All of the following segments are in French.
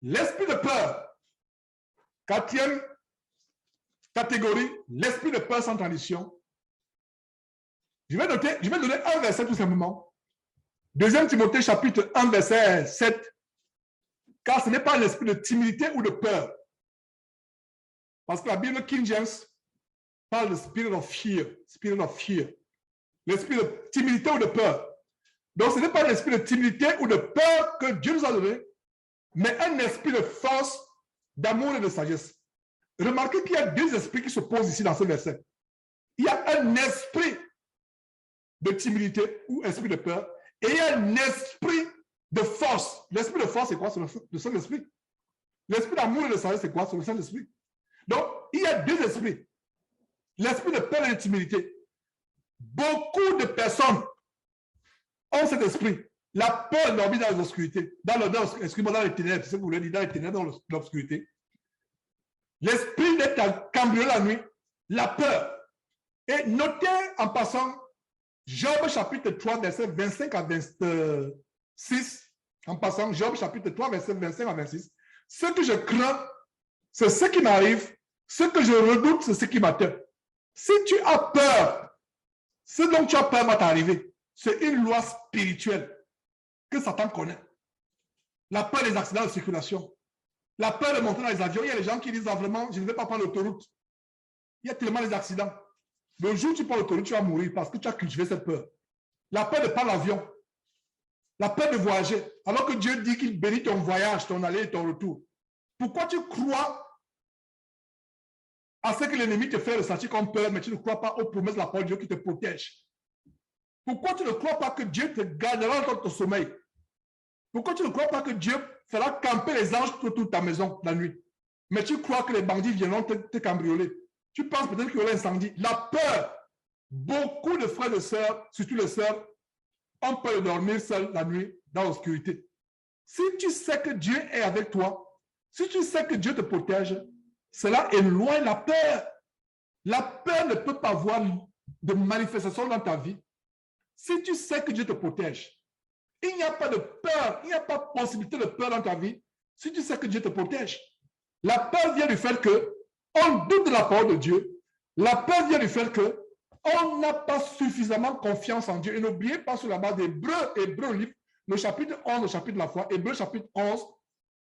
L'esprit de peur. Quatrième catégorie, l'esprit de peur sans transition. Je vais donner un verset tout simplement. 2 Timothée chapitre 1 verset 7. Car ce n'est pas l'esprit de timidité ou de peur. Parce que la Bible King James parle de spirit of fear. Spirit of fear. L'esprit de timidité ou de peur. Donc ce n'est pas l'esprit de timidité ou de peur que Dieu nous a donné, mais un esprit de force, d'amour et de sagesse. Remarquez qu'il y a 2 esprits qui s'opposent ici dans ce verset. Il y a un esprit de timidité ou esprit de peur, et il y a un esprit de force. L'esprit de force, c'est quoi? C'est le Saint-Esprit. L'esprit d'amour et de sagesse, c'est quoi? C'est le Saint-Esprit. Donc, il y a 2 esprits. L'esprit de peur et de timidité. Beaucoup de personnes ont cet esprit. La peur dormit dans l'obscurité. Dans les ténèbres, c'est ce que vous voulez dire, dans les ténèbres, dans l'obscurité. L'esprit d'être cambriolé la nuit, la peur. Et notez en passant Job chapitre 3, verset 25 à 26. En passant Job chapitre 3, verset 25 à 26. Ce que je crains, c'est ce qui m'arrive. Ce que je redoute, c'est ce qui m'atteint. Si tu as peur, ce dont tu as peur va t'arriver. C'est une loi spirituelle que Satan connaît. La peur des accidents de circulation. La peur de monter dans les avions. Il y a des gens qui disent vraiment, je ne vais pas prendre l'autoroute. Il y a tellement d'accidents. Le jour où tu prends l'autoroute, tu vas mourir parce que tu as cultivé cette peur. La peur de prendre l'avion. La peur de voyager. Alors que Dieu dit qu'il bénit ton voyage, ton aller et ton retour. Pourquoi tu crois à ce que l'ennemi te fait ressentir comme peur, mais tu ne crois pas aux promesses de la parole de Dieu qui te protège? Pourquoi tu ne crois pas que Dieu te gardera dans ton sommeil? Pourquoi tu ne crois pas que Dieu fera camper les anges autour de ta maison la nuit? Mais tu crois que les bandits viendront te cambrioler. Tu penses peut-être qu'il y aura un incendie. La peur. Beaucoup de frères et sœurs, surtout les sœurs, ont peur de dormir seuls la nuit dans l'obscurité. Si tu sais que Dieu est avec toi, si tu sais que Dieu te protège, cela éloigne la peur. La peur ne peut pas avoir de manifestation dans ta vie. Si tu sais que Dieu te protège, il n'y a pas de peur, il n'y a pas de possibilité de peur dans ta vie si tu sais que Dieu te protège. La peur vient du fait que on doute de la parole de Dieu. La peur vient du fait que on n'a pas suffisamment confiance en Dieu. Et n'oubliez pas sur la base d'Hébreux livre, le chapitre 11, le chapitre de la foi, Hébreux chapitre 11,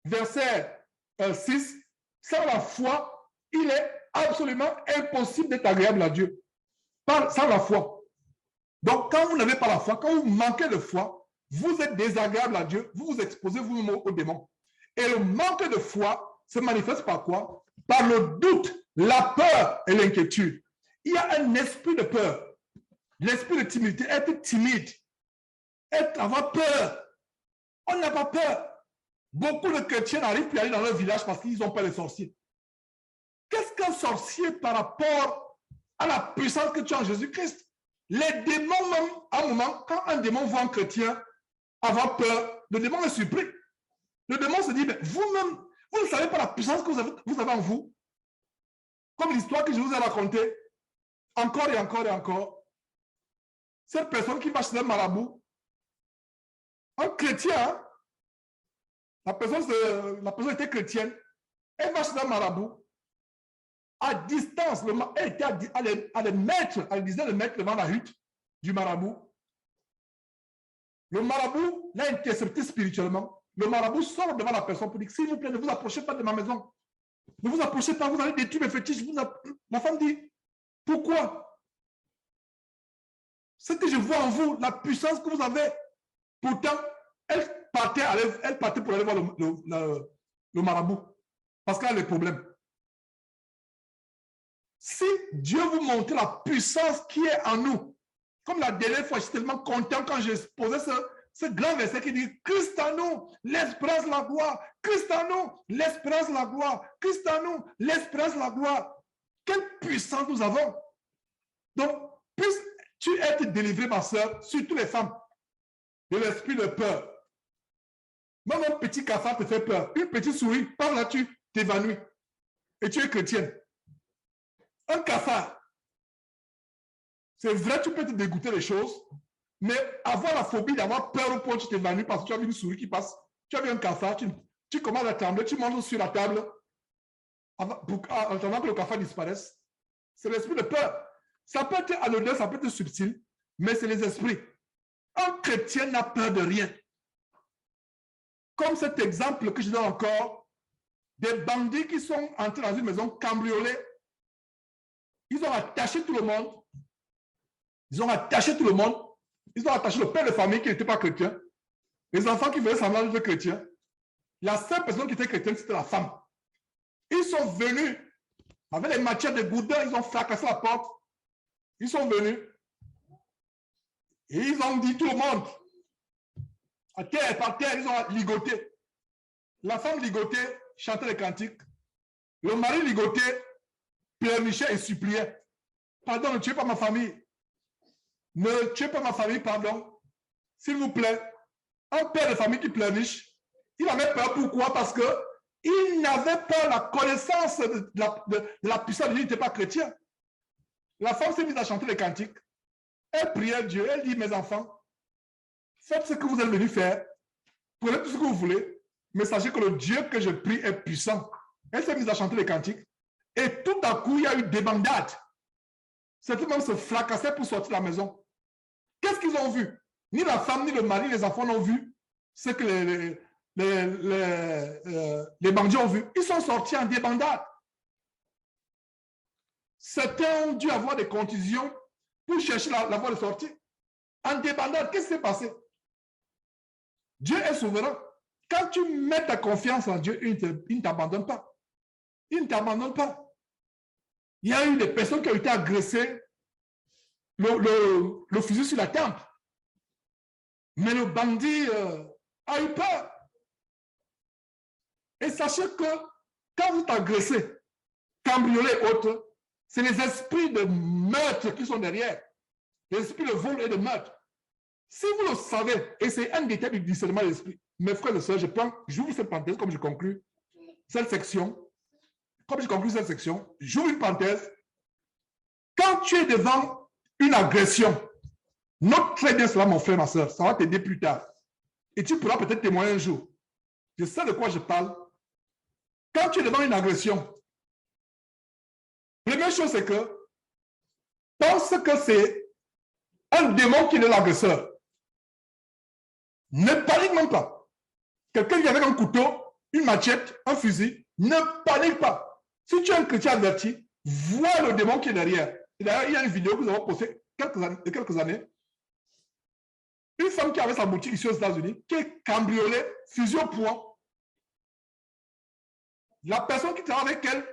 verset 6, sans la foi, il est absolument impossible d'être agréable à Dieu. Sans la foi. Donc, quand vous n'avez pas la foi, quand vous manquez de foi, vous êtes désagréable à Dieu, vous vous exposez vous-même au démon. Et le manque de foi se manifeste par quoi? Par le doute, la peur et l'inquiétude. Il y a un esprit de peur, l'esprit de timidité, être timide, avoir peur. On n'a pas peur. Beaucoup de chrétiens n'arrivent plus à aller dans leur village parce qu'ils ont peur des sorciers. Qu'est-ce qu'un sorcier par rapport à la puissance que tu as en Jésus-Christ? Les démons, même, à un moment, quand un démon voit un chrétien avoir peur, le démon est surpris. Le démon se dit, mais vous-même, vous ne savez pas la puissance que vous avez en vous. Comme l'histoire que je vous ai racontée, encore et encore et encore. Cette personne qui va chez un marabout, un chrétien, hein? la personne était chrétienne, elle va chez un marabout, à distance, elle était à des mètres, à des dizaines de mètres devant la hutte du marabout. Le marabout l'a intercepté spirituellement. Le marabout sort devant la personne pour dire, s'il vous plaît, ne vous approchez pas de ma maison. Ne vous approchez pas, vous allez détruire mes fétiches. La femme dit, pourquoi? Ce que je vois en vous, la puissance que vous avez. Pourtant, elle partait pour aller voir le marabout. Parce qu'elle a des problèmes. Si Dieu vous montre la puissance qui est en nous, comme la dernière fois, je suis tellement content quand j'ai posé ce grand verset qui dit Christ en nous, l'espérance, la gloire. Christ en nous, l'espérance, la gloire. Christ en nous, l'espérance, la gloire. Quelle puissance nous avons. Donc, puisses-tu être délivré, ma soeur, surtout les femmes, de l'esprit de peur. Même un petit cafard te fait peur. Une petite souris, par là, tu t'évanouis. Et tu es chrétienne. Un cafard. C'est vrai, tu peux te dégoûter des choses, mais avoir la phobie d'avoir peur au point où tu t'évanouis parce que tu as vu une souris qui passe, tu as vu un cafard, tu commences à trembler, tu manges sur la table, en attendant que le cafard disparaisse. C'est l'esprit de peur. Ça peut être anodin, ça peut être subtil, mais c'est les esprits. Un chrétien n'a peur de rien. Comme cet exemple que je donne encore, des bandits qui sont entrés dans une maison cambriolée, ils ont attaché tout le monde. Ils ont attaché tout le monde. Ils ont attaché le père de famille qui n'était pas chrétien. Les enfants qui venaient semblant d'être chrétiens. La seule personne qui était chrétienne, c'était la femme. Ils sont venus avec les matières de boudin, ils ont fracassé la porte. Ils sont venus. Et ils ont dit tout le monde, à terre, par terre, ils ont ligoté. La femme ligotait, chantait les cantiques. Le mari ligotait, pleurnichait et suppliait. Pardon, ne tuez pas ma famille. Ne tuez pas ma famille, pardon. S'il vous plaît. Un père de famille qui pleurniche, il avait peur. Pourquoi? Parce qu'il n'avait pas la connaissance de la puissance de Dieu, il n'était pas chrétien. La femme s'est mise à chanter les cantiques. Elle priait Dieu. Elle dit, mes enfants, faites ce que vous êtes venus faire. Prenez tout ce que vous voulez. Mais sachez que le Dieu que je prie est puissant. Elle s'est mise à chanter les cantiques. Et tout à coup, il y a eu des bandades. Certains même se fracassaient pour sortir de la maison. Qu'est-ce qu'ils ont vu? Ni la femme, ni le mari, les enfants n'ont vu ce que les bandits ont vu. Ils sont sortis en débandade. Certains ont dû avoir des contusions pour chercher la voie de sortie. En débandade, qu'est-ce qui s'est passé? Dieu est souverain. Quand tu mets ta confiance en Dieu, il ne t'abandonne pas. Il ne t'abandonne pas. Il y a eu des personnes qui ont été agressées, le fusil sur la tempe. Mais le bandit a eu peur. Et sachez que quand vous t'agressez, cambriolez autres, c'est les esprits de meurtre qui sont derrière. Les esprits de vol et de meurtre. Si vous le savez, et c'est un détail du discernement de l'esprit, mes frères et sœurs, j'ouvre cette parenthèse comme je conclue cette section. Comme je conclue cette section, j'ouvre une parenthèse. Quand tu es devant une agression, note très bien cela, mon frère, ma soeur, ça va t'aider plus tard. Et tu pourras peut-être témoigner un jour. Je sais de quoi je parle. Quand tu es devant une agression, la première chose, c'est que pense que c'est un démon qui est l'agresseur. Ne panique même pas. Quelqu'un vient avec un couteau, une machette, un fusil, ne panique pas. Si tu es un chrétien averti, vois le démon qui est derrière. Et d'ailleurs, il y a une vidéo que nous avons postée quelques années. Une femme qui avait sa boutique ici aux États-Unis, qui est cambriolée, fusil au poing. La personne qui travaille avec elle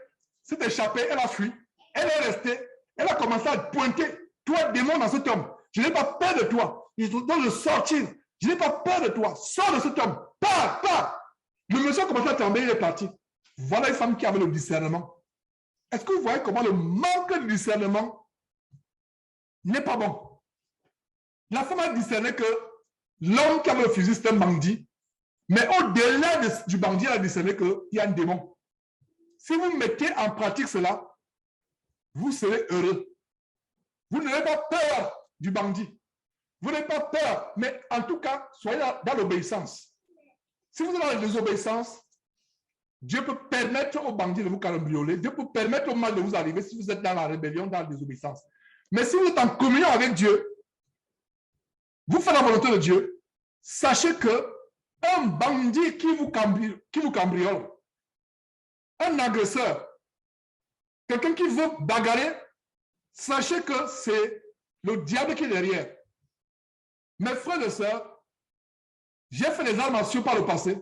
s'est échappée, elle a fui. Elle est restée, elle a commencé à pointer. Toi, démon dans cet homme, je n'ai pas peur de toi. Il doit le sortir. Je n'ai pas peur de toi. Sors de cet homme. Pars, pars. Le monsieur a commencé à trembler, il est parti. Voilà une femme qui avait le discernement. Est-ce que vous voyez comment le manque de discernement n'est pas bon? La femme a discerné que l'homme qui avait le fusil, c'est un bandit. Mais au-delà du bandit, elle a discerné qu'il y a un démon. Si vous mettez en pratique cela, vous serez heureux. Vous n'avez pas peur du bandit. Vous n'avez pas peur, mais en tout cas, soyez dans l'obéissance. Si vous êtes dans la désobéissance, Dieu peut permettre aux bandits de vous cambrioler. Dieu peut permettre au mal de vous arriver si vous êtes dans la rébellion, dans la désobéissance. Mais si vous êtes en communion avec Dieu, vous faites la volonté de Dieu, sachez que un bandit qui vous cambriole, un agresseur, quelqu'un qui veut bagarrer, sachez que c'est le diable qui est derrière. Mes frères et sœurs, j'ai fait les arts martiaux par le passé.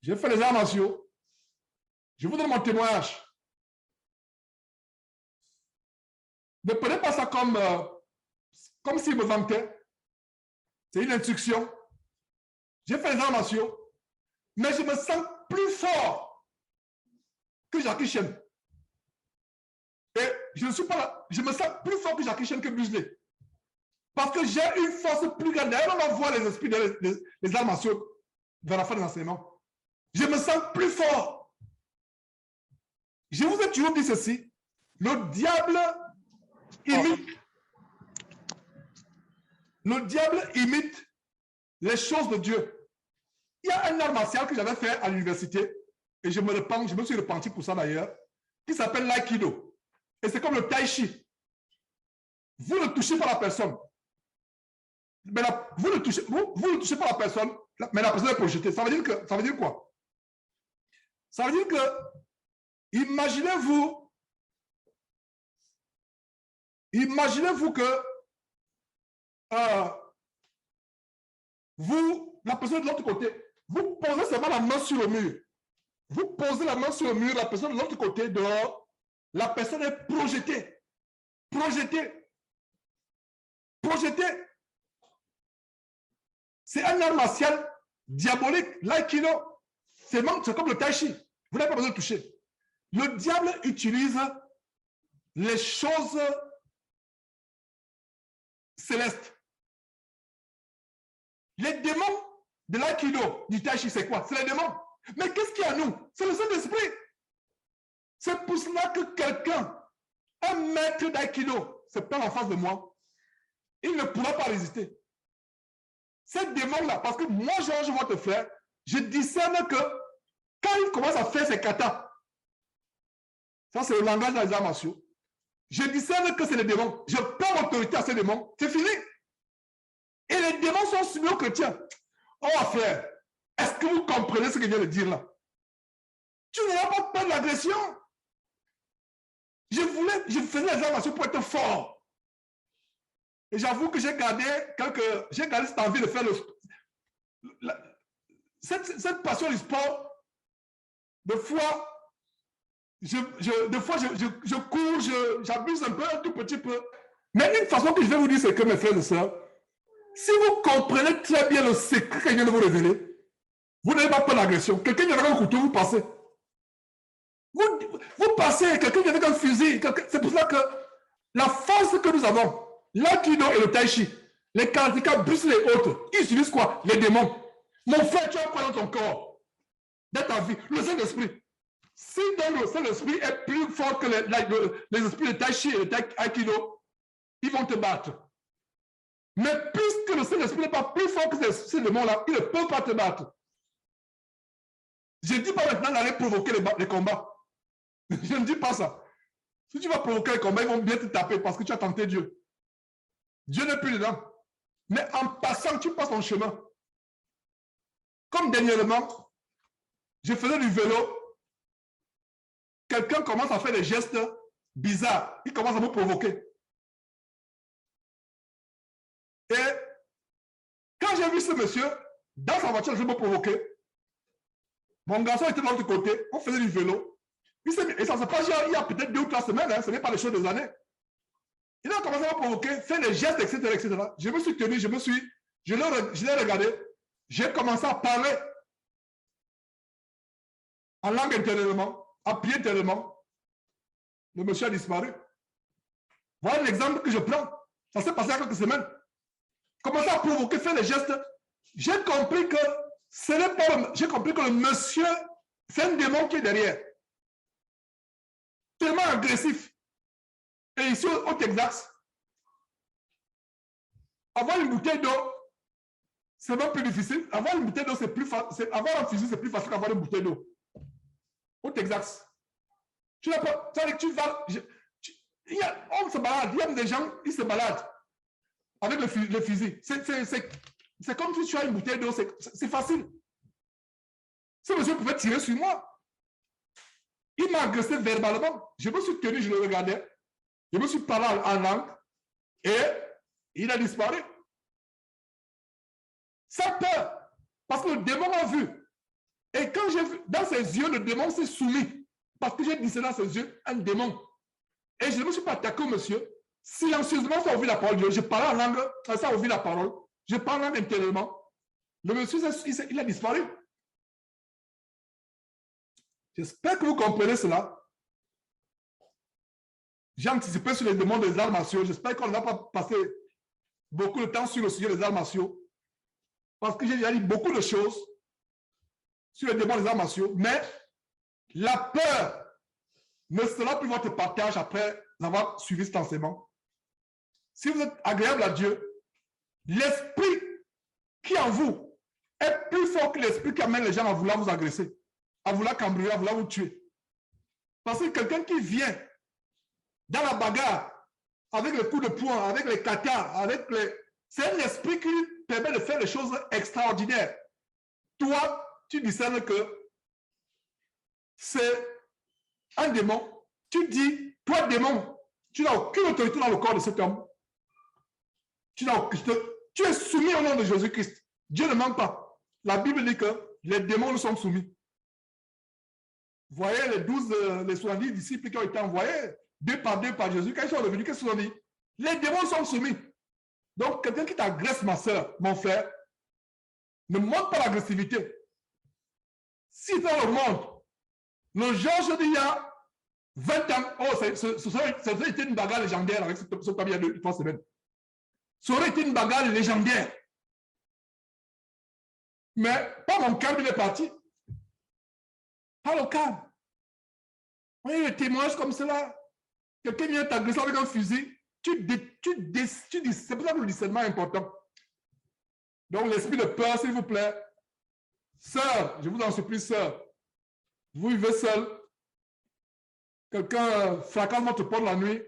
J'ai fait les arts martiaux. Je vous donne mon témoignage. Ne prenez pas ça comme s'il me vantait. C'est une instruction. J'ai fait les arts martiaux, mais je me sens plus fort que Jackie Chan. Et je ne suis pas là. Je me sens plus fort que Jackie Chan, que Bruce Lee. Parce que j'ai une force plus grande. D'ailleurs, on envoie les esprits des arts martiaux vers la fin de l'enseignement. Je me sens plus fort. Je vous ai toujours dit ceci. Le diable imite les choses de Dieu. Il y a un art martial que j'avais fait à l'université, et je me suis repenti pour ça d'ailleurs, qui s'appelle l'aïkido. Et c'est comme le tai chi. Vous ne touchez pas la personne. Mais vous ne touchez pas la personne, mais la personne est projetée. Ça veut dire quoi? Ça veut dire que, imaginez-vous que la personne de l'autre côté, vous posez seulement la main sur le mur. Vous posez la main sur le mur, la personne de l'autre côté, dehors, la personne est projetée. Projetée. Projetée. C'est un art martial diabolique. L'aïkido, c'est comme le tai chi. Vous n'avez pas besoin de toucher. Le diable utilise les choses célestes. Les démons de l'aïkido, du tai chi, c'est quoi? C'est les démons. Mais qu'est-ce qu'il y a à nous? C'est le Saint-Esprit. C'est pour cela que quelqu'un, un maître d'aïkido, se prend en face de moi, il ne pourra pas résister. Ces démons-là, parce que moi, Georges, votre frère, je discerne que quand il commence à faire ses katas, ça c'est le langage des arts martiaux, je discerne que c'est les démons. Je prends l'autorité à ces démons, c'est fini. Et les démons sont soumis aux chrétiens. Oh frère, est-ce que vous comprenez ce que je viens de dire là? Tu n'auras pas peur de l'agression. Je faisais les arts martiaux pour être fort. Et j'avoue que j'ai gardé cette envie de faire cette passion du sport. Des fois, je cours, j'abuse un peu, un tout petit peu. Mais une façon que je vais vous dire, c'est que mes frères et sœurs, si vous comprenez très bien le secret que je viens de vous révéler, vous n'avez pas peur d'agression. Quelqu'un vient avec un couteau, vous passez. Vous passez, quelqu'un vient avec un fusil. C'est pour cela que la force que nous avons, l'aïkido et le tai chi, les karatékas, Bruce Lee et autres, ils utilisent quoi? Les démons. Mon frère, tu as quoi dans ton corps? Dans ta vie? Le Saint-Esprit. Si donc le Saint-Esprit est plus fort que les esprits de tai chi et de l'aïkido, ils vont te battre. Mais puisque le Saint-Esprit n'est pas plus fort que ces démons-là, ils ne peuvent pas te battre. Je ne dis pas maintenant d'aller provoquer les combats. Je ne dis pas ça. Si tu vas provoquer les combats, ils vont bien te taper parce que tu as tenté Dieu. Dieu n'est plus dedans. Mais en passant, tu passes ton chemin. Comme dernièrement, je faisais du vélo. Quelqu'un commence à faire des gestes bizarres. Il commence à me provoquer. Et quand j'ai vu ce monsieur, dans sa voiture, je me provoquer. Mon garçon était de l'autre côté. On faisait du vélo. Et ça se passe il y a peut-être 2 ou 3 semaines. Hein, ce n'est pas les choses des années. Il a commencé à me provoquer, faire des gestes, etc., etc. Je me suis tenu, je l'ai regardé. J'ai commencé à parler en langue intérieurement, à pied intérieurement. Le monsieur a disparu. Voilà l'exemple que je prends. Ça s'est passé il y a quelques semaines. Commencé à provoquer, faire des gestes. J'ai compris que ce n'est pas j'ai compris que le monsieur, c'est un démon qui est derrière. Tellement agressif. Et ici au Texas, avoir une bouteille d'eau, c'est même plus difficile. Avoir une bouteille d'eau, c'est plus facile. Avoir un fusil, c'est plus facile qu'avoir une bouteille d'eau. Au Texas. Tu n'as pas. Tu vas. On se balade. Il y a des gens, ils se baladent avec le fusil. C'est comme si tu as une bouteille d'eau. C'est facile. Ce monsieur pouvait tirer sur moi. Il m'a agressé verbalement. Je me suis tenu, je le regardais. Je me suis parlé en langue. Et il a disparu. Sans peur. Parce que le démon a vu. Et quand j'ai vu, dans ses yeux, le démon s'est soumis. Parce que j'ai dit dans ses yeux, un démon. Et je ne me suis pas attaqué au monsieur. Silencieusement, ça a ouvert la parole de Dieu. Je parlais en langue, ça a ouvert la parole. Je parle en langue intérieurement. Le monsieur, il a disparu. J'espère que vous comprenez cela. J'ai anticipé sur les demandes des arts martiaux. J'espère qu'on ne va pas passer beaucoup de temps sur le sujet des arts martiaux. Parce que j'ai déjà dit beaucoup de choses sur les demandes des arts martiaux. Mais la peur ne sera plus votre partage après avoir suivi cet enseignement. Si vous êtes agréable à Dieu, l'esprit qui est en vous est plus fort que l'esprit qui amène les gens à vouloir vous agresser, à vouloir cambrioler, à vouloir vous tuer. Parce que quelqu'un qui vient dans la bagarre, avec les coups de poing, avec les catas, avec les... C'est un esprit qui permet de faire des choses extraordinaires. Toi, tu discernes que c'est un démon. Tu dis, toi, démon, tu n'as aucune autorité dans le corps de cet homme. Tu es soumis au nom de Jésus-Christ. Dieu ne ment pas. La Bible dit que les démons nous sont soumis. Vous voyez les 70 disciples qui ont été envoyés 2 par 2 par Jésus. Quand ils sont revenus, qu'est-ce qu'ils ont dit? Les démons sont soumis. Donc, quelqu'un qui t'agresse, ma soeur, mon frère, ne montre pas l'agressivité. Si dans le monde, le Georges d'il y a 20 ans, oh, ça aurait été une bagarre légendaire avec ce homme il y a 3 semaines. Ça aurait été une bagarre légendaire. Mais pas mon calme, il est parti. Pas le calme. Oui, les témoignages comme cela. Quelqu'un vient t'agresser avec un fusil. Tu dis, c'est pour ça que le discernement est important. Donc, l'esprit de peur, s'il vous plaît. Sœur, je vous en supplie, sœur. Vous vivez seul. Quelqu'un fracasse votre porte la nuit.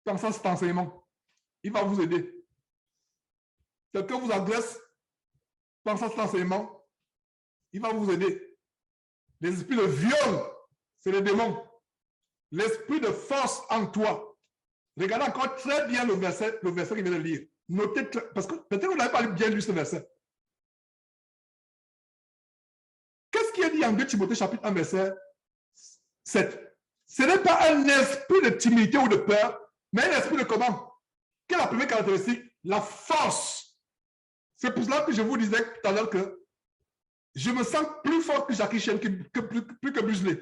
Comme ça, cet enseignement. Il va vous aider. Quelqu'un vous agresse. Comme ça, cet enseignement. Il va vous aider. Les esprits de viol, c'est les démons. L'esprit de force en toi. Regardez encore très bien le verset qu'il vient de lire. Notez, parce que peut-être que vous n'avez pas bien lu ce verset. Qu'est-ce qui est dit en 2 Timothée chapitre 1 verset 7? Ce n'est pas un esprit de timidité ou de peur, mais un esprit de comment? Quelle est la première caractéristique? La force. C'est pour cela que je vous disais tout à l'heure que je me sens plus fort que Jackie Chan, plus que Bruce Lee.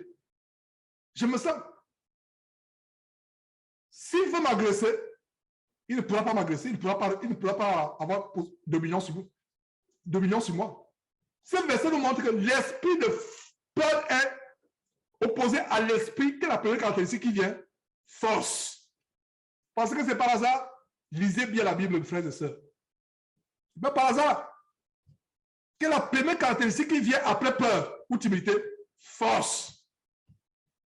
Je me sens... S'il veut m'agresser, il ne pourra pas m'agresser, il ne pourra pas avoir dominion sur moi. Ce verset nous montre que l'esprit de peur est opposé à l'esprit, que la première caractéristique qui vient, force. Parce que c'est par hasard, lisez bien la Bible, frères et sœurs. Mais par hasard, que la première caractéristique qui vient après peur ou timidité, force.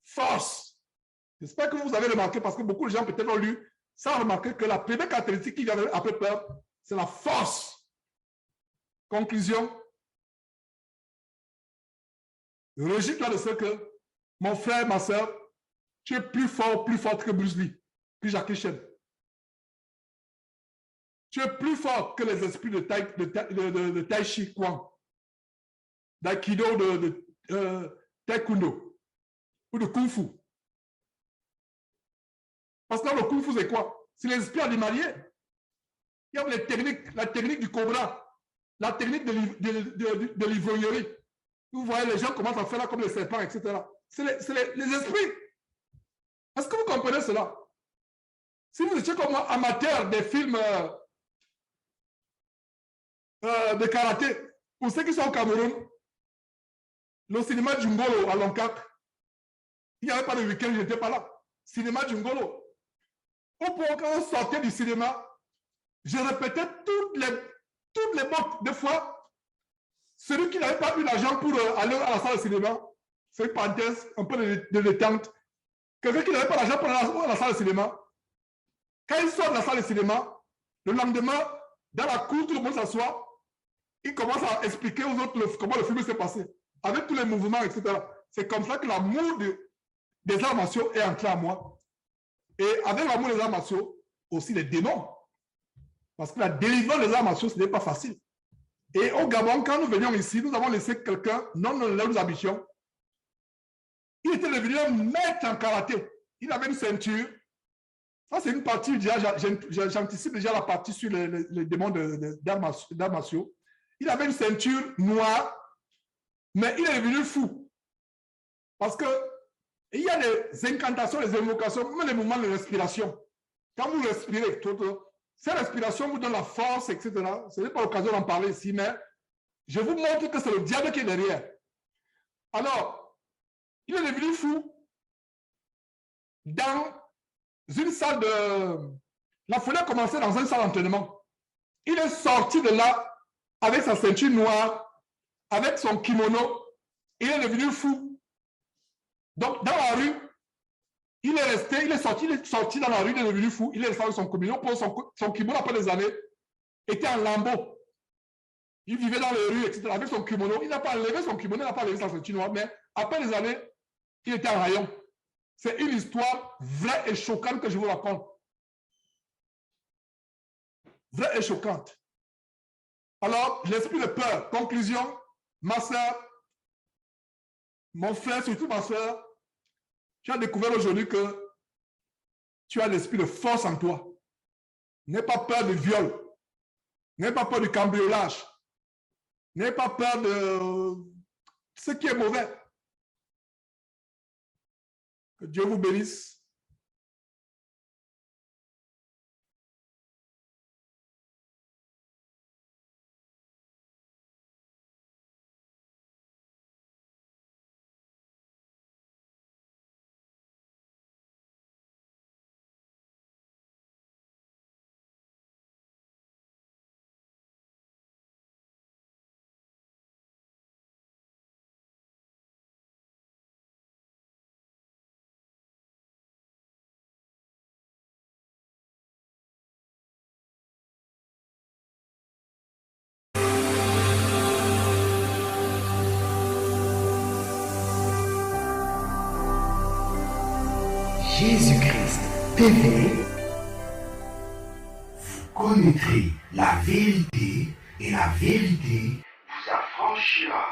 Force. J'espère que vous avez remarqué, parce que beaucoup de gens peut-être ont lu, sans remarquer que la première caractéristique qui vient après peur, c'est la force. Conclusion. Registre-toi de ce que, mon frère, ma soeur, tu es plus fort que Bruce Lee, que Jackie Chan. Tu es plus fort que les esprits de Tai Chi Chuan, d'Aikido, de Taekwondo ou de Kung Fu. Parce que dans le Kung Fu, c'est quoi? C'est les esprits animaliers. Il y a les techniques, la technique du cobra, la technique de l'ivrognerie. Vous voyez, les gens commencent à faire là comme les serpents, etc. C'est les esprits. Est-ce que vous comprenez cela? Si vous étiez comme moi, amateur des films de karaté, pour ceux qui sont au Cameroun, le cinéma Djungolo à Lonkak, il n'y avait pas de week-end, je n'étais pas là. Cinéma Djungolo. Au point quand on sortait du cinéma, je répétais toutes les mots. Des fois, celui qui n'avait pas eu l'argent pour aller à la salle de cinéma, c'est une parenthèse, un peu de détente. Quelqu'un qui n'avait pas l'argent pour aller à la salle de cinéma, quand il sort de la salle de cinéma, le lendemain, dans la cour, tout le monde s'assoit, il commence à expliquer aux autres comment le film s'est passé, avec tous les mouvements, etc. C'est comme ça que l'amour des arts martiaux est entré à moi. Et avec l'amour des arts martiaux, aussi les démons. Parce que la délivrance des arts martiaux, ce n'est pas facile. Et au Gabon, quand nous venions ici, nous avons laissé quelqu'un, non là où nous habitions. Il était devenu un maître en karaté. Il avait une ceinture. Ça, c'est une partie, j'anticipe déjà la partie sur les démons d'arts martiaux. Il avait une ceinture noire, mais il est devenu fou. Parce que il y a les incantations, les invocations, même les mouvements de respiration. Quand vous respirez, cette respiration vous donne la force, etc. Ce n'est pas l'occasion d'en parler ici, mais je vous montre que c'est le diable qui est derrière. Alors, il est devenu fou dans une salle de... La folie a commencé dans une salle d'entraînement. Il est sorti de là avec sa ceinture noire, avec son kimono, il est devenu fou. Donc, dans la rue, il est sorti dans la rue, il est devenu fou. Il est resté avec son kimono. Son kimono, après des années, était en lambeaux. Il vivait dans les rues, etc. Avec son kimono. Il n'a pas enlevé son kimono, il n'a pas enlevé sa ceinture noire, mais après des années, il était en rayon. C'est une histoire vraie et choquante que je vous raconte. Vraie et choquante. Alors, l'esprit de peur. Conclusion, ma soeur, mon frère, surtout ma soeur, tu as découvert aujourd'hui que tu as l'esprit de force en toi. N'aie pas peur du viol. N'aie pas peur du cambriolage. N'aie pas peur de ce qui est mauvais. Que Dieu vous bénisse. Jésus-Christ TV, vous connaîtrez la vérité et la vérité vous affranchira.